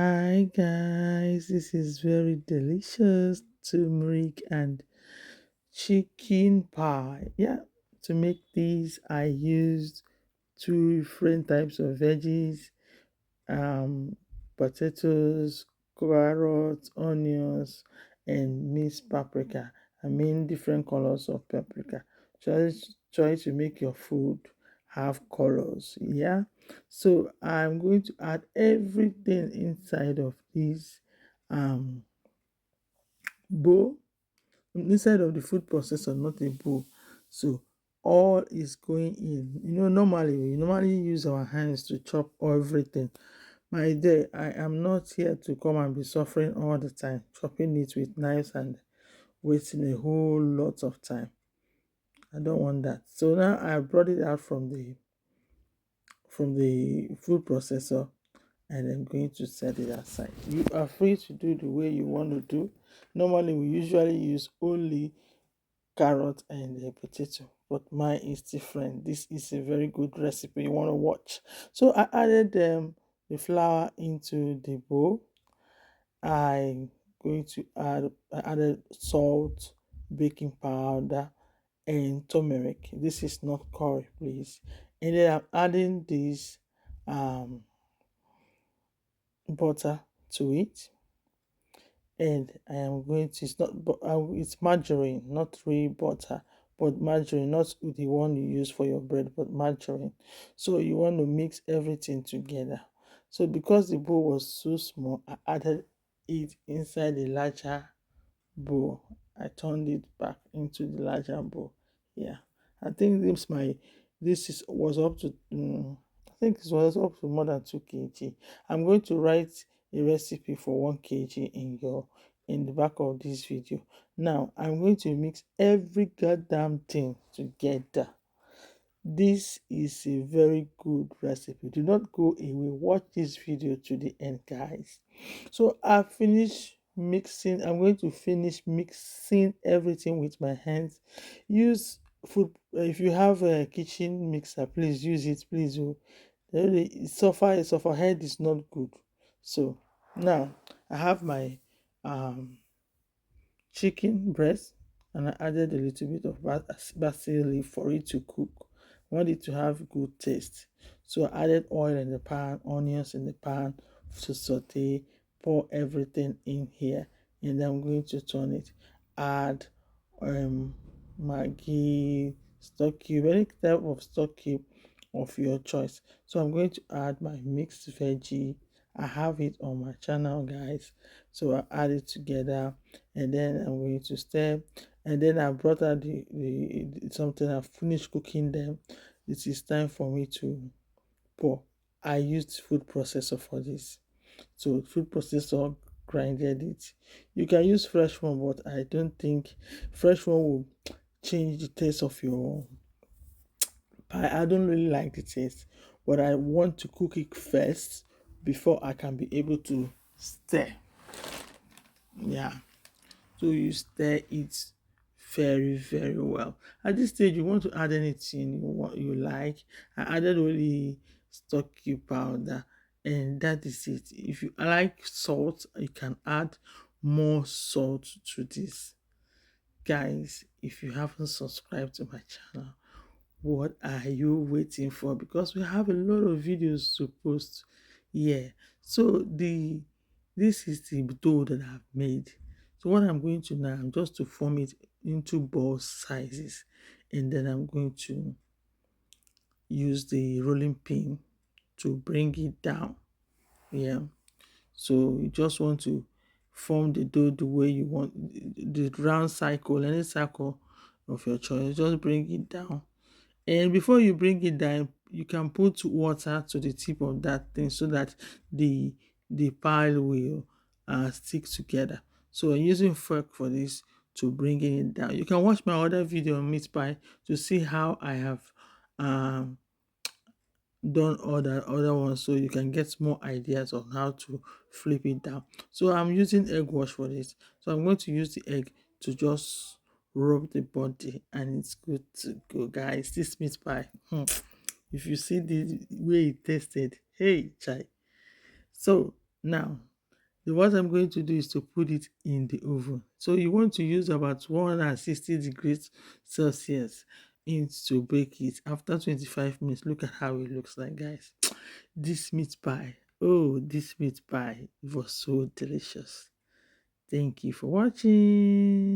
Hi guys, this is very delicious turmeric and chicken pie. Yeah, to make these I used two different types of veggies, um, potatoes, carrots, onions, and minced paprika. I mean different colors of paprika. Try to make your food have colors. Yeah. So I'm going to add everything inside of this um bowl, inside of the food processor, not a bowl. So all is going in. Normally we normally use our hands to chop everything. My dear, I am not here to come and be suffering all the time, chopping it with knives and wasting a whole lot of time. I don't want that. So now I brought it out from the food processor, and I'm going to set it aside. You are free to do the way you want to do. Normally we usually use only carrot and a potato, but mine is different. This is a very good recipe you want to watch. So I added the flour into the bowl. I'm going to I added salt, baking powder, and turmeric. This is not curry, please. And then I'm adding this um butter to it, and I am going to, it's not it's margarine, not really butter, but margarine, not the one you use for your bread, but margarine. So you want to mix everything together. So because the bowl was so small, I added it inside the larger bowl. I turned it back into the larger bowl. Yeah, I think this is was up to I think it was up to more than 2 kg. I'm going to write a recipe for 1 kg in the back of this video. Now I'm going to mix every goddamn thing together. This is a very good recipe. Do not go away. Watch this video to the end, guys. So I finished mixing. I'm going to finish mixing everything with my hands. Use food. If you have a kitchen mixer, please use it. Please. Oh. Suffer head is not good. So now I have my um chicken breast, and I added a little bit of basil leaf for it to cook. I want it to have good taste. So I added oil in the pan, onions in the pan to saute, pour everything in here, and then I'm going to turn it. Add um Maggi, stock cube, any type of stock cube of your choice. So I'm going to add my mixed veggie. I have it on my channel, guys. So I add it together, and then I'm going to stir. And then I brought out something. I finished cooking them. It is time for me to pour. I used food processor for this. So food processor grinded it. You can use fresh one, but I don't think fresh one will change the taste of your pie. I don't really like the taste, but I want to cook it first before I can be able to stir. Yeah. So you stir it very, very well. At this stage, you want to add anything you like. I added only stock cube powder, and that is it. If you like salt, you can add more salt to this. Guys, if you haven't subscribed to my channel, what are you waiting for? Because we have a lot of videos to post. Yeah. So this is the dough that I've made. So what I'm going to now, I'm just to form it into ball sizes, and then I'm going to use the rolling pin to bring it down. Yeah. So you just want to form the dough the way you want, the round cycle, any circle of your choice. Just bring it down, and before you bring it down, you can put water to the tip of that thing so that the pile will stick together. So I'm using fork for this to bring it down. You can watch my other video on meat pie to see how I have um done other ones, so you can get more ideas on how to flip it down. So I'm using egg wash for this. So I'm going to use the egg to just rub the body, and it's good to go, guys. This meat pie, if you see the way it tasted, hey chai. So now what I'm going to do is to put it in the oven. So you want to use about 160 degrees Celsius in to bake it. After 25 minutes, look at how it looks like, guys. This meat pie, oh, this meat pie, it was so delicious. Thank you for watching.